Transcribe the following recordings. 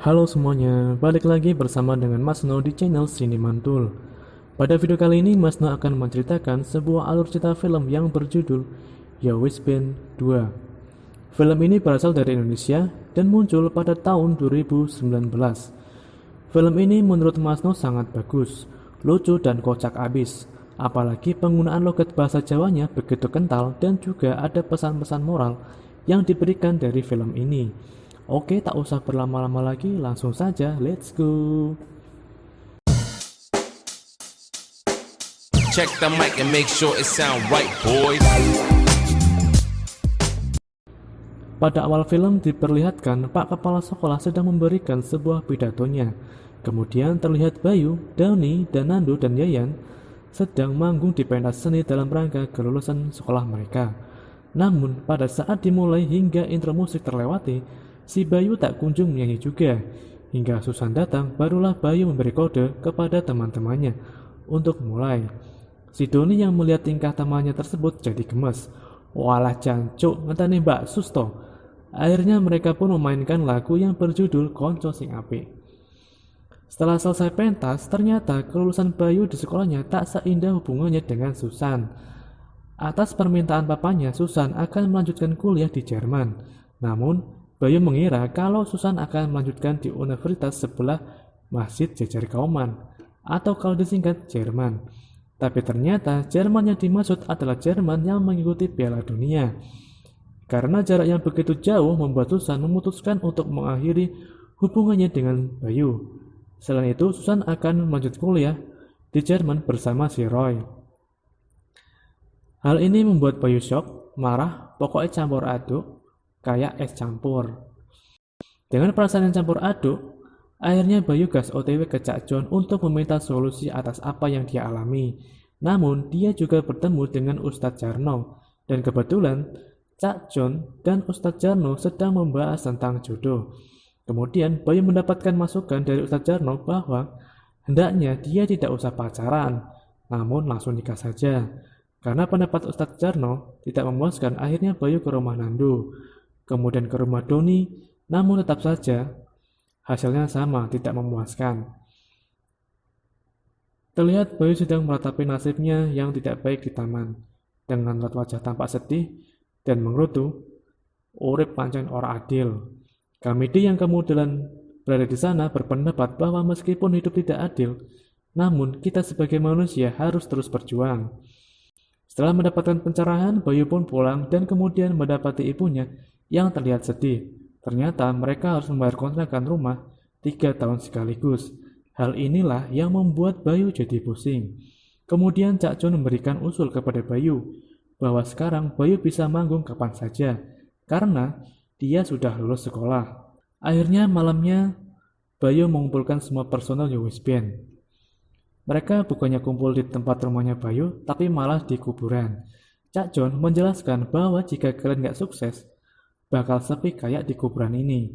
Halo semuanya, balik lagi bersama dengan Mas No di channel Sini Mantul. Pada video kali ini Mas No akan menceritakan sebuah alur cerita film yang berjudul Ya Wis Ben 2. Film ini berasal dari Indonesia dan muncul pada tahun 2019. Film ini menurut Mas No sangat bagus, lucu dan kocak abis. Apalagi penggunaan logat bahasa Jawanya begitu kental dan juga ada pesan-pesan moral yang diberikan dari film ini. Oke, tak usah berlama-lama lagi, langsung saja, let's go. Check the mic and make sure it sound right, boys. Pada awal film diperlihatkan Pak Kepala Sekolah sedang memberikan sebuah pidatonya. Kemudian terlihat Bayu, Dani, dan Nando dan Yayan sedang manggung di pentas seni dalam rangka kelulusan sekolah mereka. Namun pada saat dimulai hingga intro musik terlewati, si Bayu tak kunjung menyanyi juga. Hingga Susan datang, barulah Bayu memberi kode kepada teman-temannya untuk mulai. Si Doni yang melihat tingkah temannya tersebut jadi gemes. Walah jancuk, ngenteni Mbak Susto. Akhirnya mereka pun memainkan lagu yang berjudul Konco Sing Apik. Setelah selesai pentas, ternyata kelulusan Bayu di sekolahnya tak seindah hubungannya dengan Susan. Atas permintaan papanya, Susan akan melanjutkan kuliah di Jerman. Namun, Bayu mengira kalau Susan akan melanjutkan di universitas sebelah Masjid Jejar Kauman, atau kalau disingkat Jerman. Tapi ternyata Jerman yang dimaksud adalah Jerman yang mengikuti Piala Dunia. Karena jarak yang begitu jauh membuat Susan memutuskan untuk mengakhiri hubungannya dengan Bayu. Selain itu, Susan akan melanjutkan kuliah di Jerman bersama si Roy. Hal ini membuat Bayu shock, marah, pokoknya campur aduk, kayak es campur. Dengan perasaan yang campur aduk, akhirnya Bayu gas OTW ke Cak John untuk meminta solusi atas apa yang dia alami. Namun, dia juga bertemu dengan Ustadz Jarno, dan kebetulan Cak John dan Ustadz Jarno sedang membahas tentang jodoh. Kemudian Bayu mendapatkan masukan dari Ustadz Jarno bahwa hendaknya dia tidak usah pacaran, namun langsung nikah saja. Karena pendapat Ustadz Jarno tidak memuaskan, akhirnya Bayu ke rumah Nando, kemudian ke rumah Doni, namun tetap saja hasilnya sama, tidak memuaskan. Terlihat Bayu sedang meratapi nasibnya yang tidak baik di taman. Dengan raut wajah tampak sedih dan menggerutu, urip pancen ora adil. Kamidi yang kemudian berada di sana berpendapat bahwa meskipun hidup tidak adil, namun kita sebagai manusia harus terus berjuang. Setelah mendapatkan pencerahan, Bayu pun pulang dan kemudian mendapati ibunya yang terlihat sedih. Ternyata mereka harus membayar kontrakan rumah 3 tahun sekaligus. Hal inilah yang membuat Bayu jadi pusing. Kemudian Cak John memberikan usul kepada Bayu bahwa sekarang Bayu bisa manggung kapan saja karena dia sudah lulus sekolah. Akhirnya malamnya Bayu mengumpulkan semua personel Yowis Band. Mereka bukannya kumpul di tempat rumahnya Bayu, tapi malah di kuburan. Cak John menjelaskan bahwa jika kalian gak sukses, bakal sepi kayak di kuburan ini.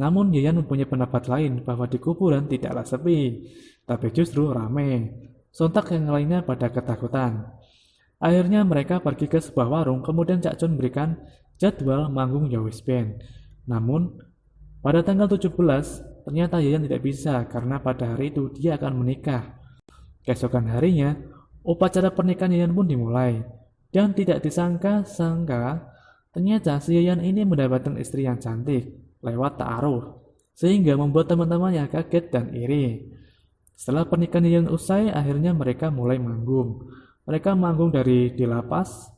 Namun Yayan mempunyai pendapat lain bahwa di kuburan tidaklah sepi, tapi justru rame. Sontak yang lainnya pada ketakutan. Akhirnya mereka pergi ke sebuah warung, kemudian Cak John memberikan jadwal manggung Yowis Band. Namun, pada tanggal 17, ternyata Yayan tidak bisa karena pada hari itu dia akan menikah. Keesokan harinya, upacara pernikahan Yayan pun dimulai. Dan tidak disangka-sangka, ternyata si Yayan ini mendapatkan istri yang cantik lewat ta'aruf, sehingga membuat teman-temannya kaget dan iri. Setelah pernikahan Yayan usai, akhirnya mereka mulai manggung. Mereka manggung dari di lapas,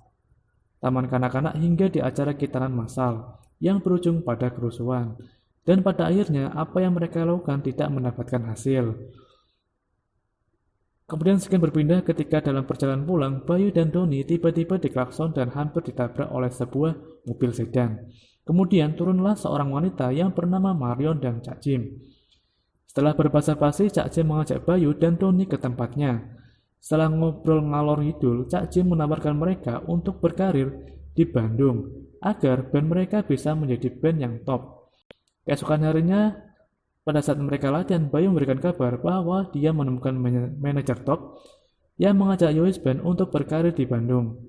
taman kanak-kanak hingga di acara kitaran massal yang berujung pada kerusuhan. Dan pada akhirnya apa yang mereka lakukan tidak mendapatkan hasil. Kemudian sekian berpindah ketika dalam perjalanan pulang, Bayu dan Doni tiba-tiba diklakson dan hampir ditabrak oleh sebuah mobil sedan. Kemudian turunlah seorang wanita yang bernama Marion dan Cak Jim. Setelah berbasa-basi, Cak Jim mengajak Bayu dan Doni ke tempatnya. Setelah ngobrol ngalor ngidul, Cak Jim menawarkan mereka untuk berkarir di Bandung agar band mereka bisa menjadi band yang top. Keesokan harinya, pada saat mereka latihan, Bayu memberikan kabar bahwa dia menemukan manajer top yang mengajak Yowis Band untuk berkarir di Bandung.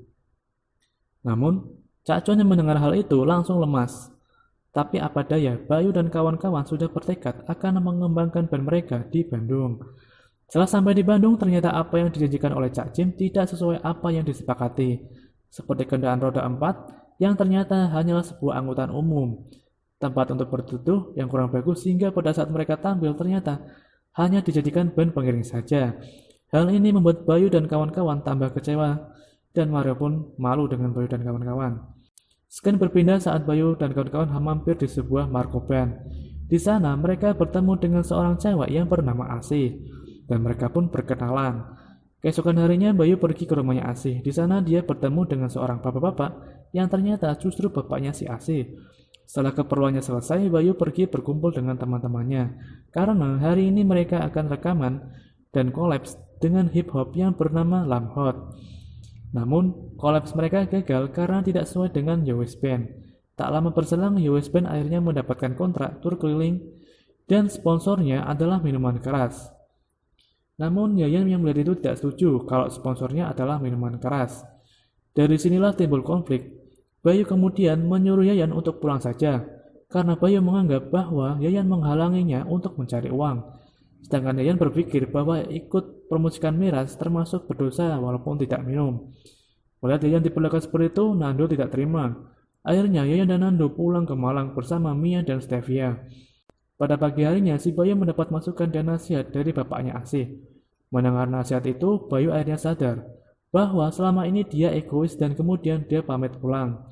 Namun, Cak John yang mendengar hal itu langsung lemas. Tapi apa daya, Bayu dan kawan-kawan sudah bertekad akan mengembangkan band mereka di Bandung. Setelah sampai di Bandung, ternyata apa yang dijanjikan oleh Cak Jim tidak sesuai apa yang disepakati. Seperti kendaraan roda 4 yang ternyata hanyalah sebuah angkutan umum. Tempat untuk berteduh yang kurang bagus sehingga pada saat mereka tampil ternyata hanya dijadikan band pengiring saja. Hal ini membuat Bayu dan kawan-kawan tambah kecewa dan Mario pun malu dengan Bayu dan kawan-kawan. Scan berpindah saat Bayu dan kawan-kawan mampir di sebuah markoban. Di sana mereka bertemu dengan seorang cewek yang bernama Asih dan mereka pun berkenalan. Keesokan harinya Bayu pergi ke rumahnya Asih. Di sana dia bertemu dengan seorang bapak-bapak yang ternyata justru bapaknya si Asih. Setelah keperluannya selesai, Bayu pergi berkumpul dengan teman-temannya karena hari ini mereka akan rekaman dan kolaps dengan hip hop yang bernama Lamhot. Namun, kolaps mereka gagal karena tidak sesuai dengan Yowes Band. Tak lama berselang, Yowes Band akhirnya mendapatkan kontrak tur keliling dan sponsornya adalah minuman keras. Namun, Yayan yang melihat itu tidak setuju kalau sponsornya adalah minuman keras. Dari sinilah timbul konflik. Bayu kemudian menyuruh Yayan untuk pulang saja, karena Bayu menganggap bahwa Yayan menghalanginya untuk mencari uang. Sedangkan Yayan berpikir bahwa ikut promosikan miras termasuk berdosa walaupun tidak minum. Melihat Yayan diperlakukan seperti itu, Nando tidak terima. Akhirnya Yayan dan Nando pulang ke Malang bersama Mia dan Stevia. Pada pagi harinya, si Bayu mendapat masukan dan nasihat dari bapaknya Asih. Mendengar nasihat itu, Bayu akhirnya sadar bahwa selama ini dia egois dan kemudian dia pamit pulang.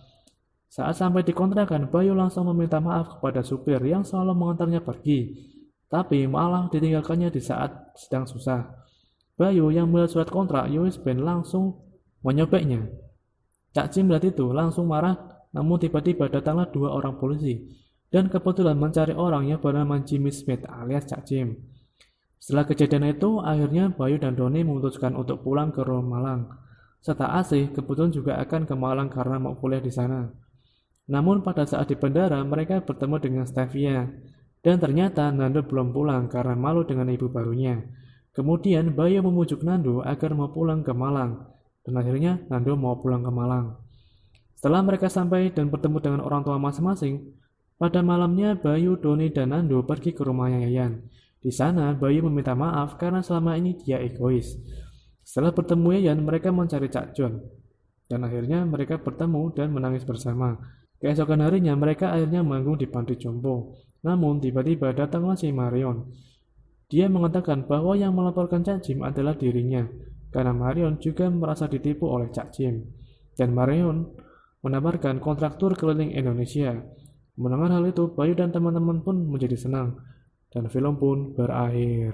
Saat sampai di kontrakan, Bayu langsung meminta maaf kepada supir yang selalu mengantarnya pergi. Tapi malah ditinggalkannya di saat sedang susah. Bayu yang melihat surat kontrak Yowes Band langsung menyobeknya. Cak Jim melihat itu langsung marah, namun tiba-tiba datanglah 2 orang polisi dan kebetulan mencari orang yang bernama Jimmy Smith alias Cak Jim. Setelah kejadian itu, akhirnya Bayu dan Doni memutuskan untuk pulang ke rumah Malang. Serta Asih kebetulan juga akan ke Malang karena mau kuliah di sana. Namun pada saat di bandara mereka bertemu dengan Stevia. Dan ternyata Nando belum pulang karena malu dengan ibu barunya. Kemudian Bayu memujuk Nando agar mau pulang ke Malang. Dan akhirnya Nando mau pulang ke Malang. Setelah mereka sampai dan bertemu dengan orang tua masing-masing, pada malamnya Bayu, Doni, dan Nando pergi ke rumahnya Yayan. Di sana Bayu meminta maaf karena selama ini dia egois. Setelah bertemu Yayan, mereka mencari Cak John. Dan akhirnya mereka bertemu dan menangis bersama. Keesokan harinya mereka akhirnya manggung di panti jompo. Namun tiba-tiba datanglah si Marion. Dia mengatakan bahwa yang melaporkan Cak Jim adalah dirinya, karena Marion juga merasa ditipu oleh Cak Jim. Dan Marion menawarkan kontrak tur keliling Indonesia. Mendengar hal itu, Bayu dan teman-teman pun menjadi senang, dan film pun berakhir.